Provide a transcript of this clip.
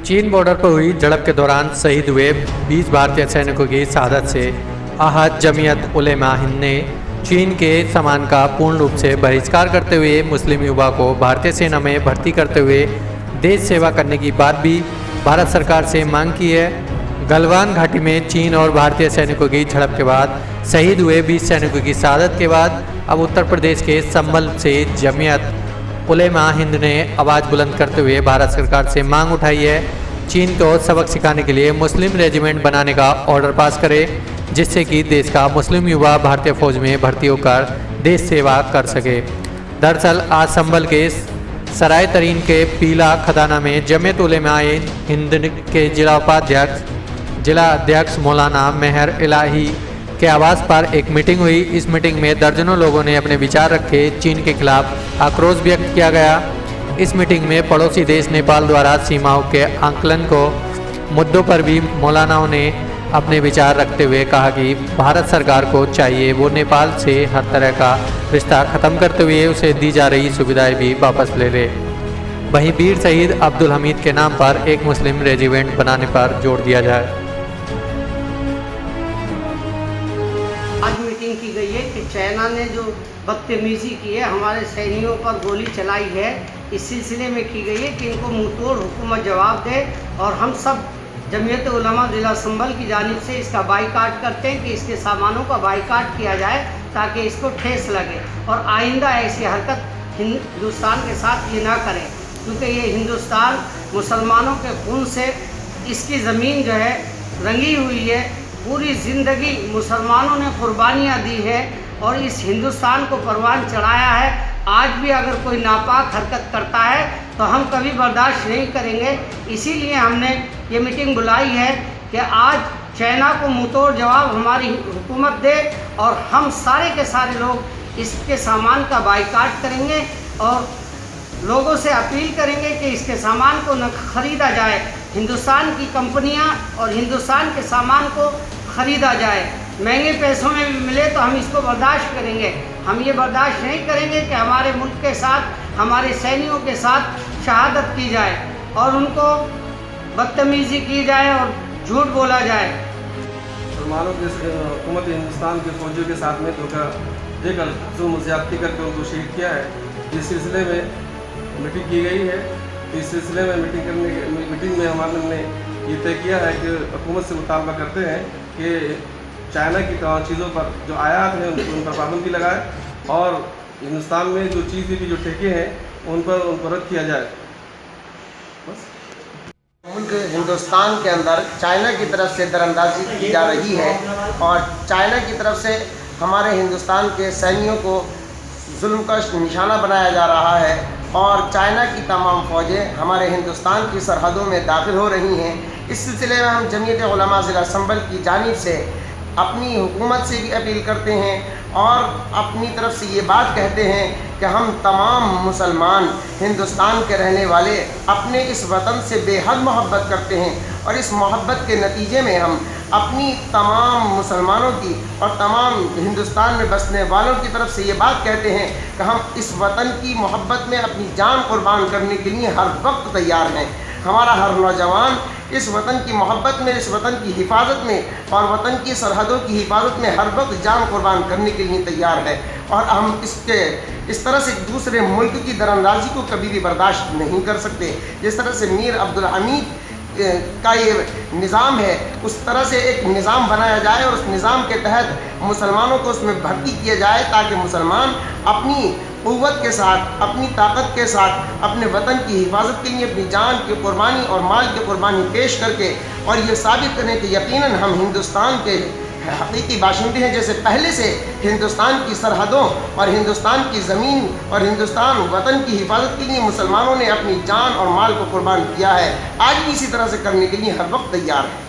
चीन बॉर्डर पर हुई झड़प के दौरान शहीद हुए 20 भारतीय सैनिकों की शहादत से आहत जमीयत उलेमा हिंद ने चीन के सामान का पूर्ण रूप से बहिष्कार करते हुए मुस्लिम युवा को भारतीय सेना में भर्ती करते हुए देश सेवा करने की बात भी भारत सरकार से मांग की है। गलवान घाटी में चीन और भारतीय सैनिकों की झड़प के बाद शहीद हुए 20 सैनिकों की शहादत के बाद अब उत्तर प्रदेश के संभल से जमीयत उलेमा हिंद ने आवाज़ बुलंद करते हुए भारत सरकार से मांग उठाई है चीन को सबक सिखाने के लिए मुस्लिम रेजिमेंट बनाने का ऑर्डर पास करे, जिससे कि देश का मुस्लिम युवा भारतीय फौज में भर्ती होकर देश सेवा कर सके। दरअसल आज संभल के सराय तरीन के पीला खदाना में जमीयत उलेमा हिंद के जिला अध्यक्ष मौलाना मेहर इलाही के आवास पर एक मीटिंग हुई। इस मीटिंग में दर्जनों लोगों ने अपने विचार रखे। चीन के खिलाफ आक्रोश व्यक्त किया गया। इस मीटिंग में पड़ोसी देश नेपाल द्वारा सीमाओं के आंकलन को मुद्दों पर भी मौलानाओं ने अपने विचार रखते हुए कहा कि भारत सरकार को चाहिए वो नेपाल से हर तरह का रिश्ता खत्म करते हुए उसे दी जा रही सुविधाएं भी वापस ले ले। वहीं वीर शहीद अब्दुल हमीद के नाम पर एक मुस्लिम रेजिमेंट बनाने पर जोर दिया जाए। आज मीटिंग की गई है कि चाइना ने जो बदतमीजी की है, हमारे सैनिकों पर गोली चलाई है, इस सिलसिले में की गई है कि इनको मुंहतोड़ हुकूमत जवाब दे। और हम सब जमीयत उलमा ज़िला संभल की जानिब से इसका बाइकाट करते हैं कि इसके सामानों का बाइकाट किया जाए ताकि इसको ठेस लगे और आइंदा ऐसी हरकत हिंदुस्तान के साथ ये ना करें, क्योंकि ये हिंदुस्तान मुसलमानों के खून से इसकी ज़मीन जो है रंगी हुई है। पूरी ज़िंदगी मुसलमानों ने कुर्बानियाँ दी है और इस हिंदुस्तान को परवान चढ़ाया है। आज भी अगर कोई नापाक हरकत करता है तो हम कभी बर्दाश्त नहीं करेंगे। इसीलिए हमने ये मीटिंग बुलाई है कि आज चाइना को मुंहतोड़ जवाब हमारी हुकूमत दे और हम सारे के सारे लोग इसके सामान का बाइकाट करेंगे और लोगों से अपील करेंगे कि इसके सामान को न खरीदा जाए। हिंदुस्तान की कंपनियां और हिंदुस्तान के सामान को ख़रीदा जाए, महंगे पैसों में भी मिले तो हम इसको बर्दाश्त करेंगे। हम ये बर्दाश्त नहीं करेंगे कि हमारे मुल्क के साथ, हमारे सैनिकों के साथ शहादत की जाए और उनको बदतमीज़ी की जाए और झूठ बोला जाए। मुसलमानों के हुकूमत हिंदुस्तान के फौजियों के साथ में धोखा देकर जुल्म ज़्यादती करके उनको शहीद किया है। इस सिलसिले में मीटिंग की गई है। इस सिलसिले में मीटिंग में हमने ये तय किया है कि हुकूमत से मुतालबा करते हैं कि चाइना की तमाम चीज़ों पर जो आयात हैं उन पर पाबंदी लगाए और हिंदुस्तान में जो चीज़ें भी जो ठेके हैं उन पर रद्द किया जाए। बस मुल्क हिंदुस्तान के अंदर चाइना की तरफ से दरअंदाजी की जा रही है और चाइना की तरफ से हमारे हिंदुस्तान के सैनिकों को जुल्म का निशाना बनाया जा रहा है और चाइना की तमाम फ़ौजें हमारे हिंदुस्तान की सरहदों में दाखिल हो रही हैं। इस सिलसिले में हम जमीयत उलमा ज़िला संभल की जानिब से अपनी हुकूमत से भी अपील करते हैं और अपनी तरफ से ये बात कहते हैं कि हम तमाम मुसलमान हिंदुस्तान के रहने वाले अपने इस वतन से बेहद मोहब्बत करते हैं और इस मोहब्बत के नतीजे में हम अपनी तमाम मुसलमानों की और तमाम हिंदुस्तान में बसने वालों की तरफ से ये बात कहते हैं कि हम इस वतन की मोहब्बत में अपनी जान कुर्बान करने के लिए हर वक्त तैयार हैं। हमारा हर नौजवान इस वतन की मोहब्बत में, इस वतन की हिफाजत में और वतन की सरहदों की हिफाजत में हर वक्त जान कुर्बान करने के लिए तैयार है और हम इस तरह से दूसरे मुल्क की दरअंदाजी को कभी भी बर्दाश्त नहीं कर सकते। जिस तरह से मीर अब्दुल हमीद का ये निज़ाम है उस तरह से एक निज़ाम बनाया जाए और उस निज़ाम के तहत मुसलमानों को उसमें भर्ती किया जाए ताकि मुसलमान अपनी क़ुव्वत के साथ, अपनी ताकत के साथ अपने वतन की हिफाजत के लिए अपनी जान की कुर्बानी और माल की कुर्बानी पेश करके और ये साबित करें कि यकीनन हम हिंदुस्तान के हकीकी बाशिंदे हैं। जैसे पहले से हिंदुस्तान की सरहदों और हिंदुस्तान की ज़मीन और हिंदुस्तान वतन की हिफाजत के लिए मुसलमानों ने अपनी जान और माल को कुर्बान किया है, आज भी इसी तरह से करने के लिए हर वक्त तैयार है।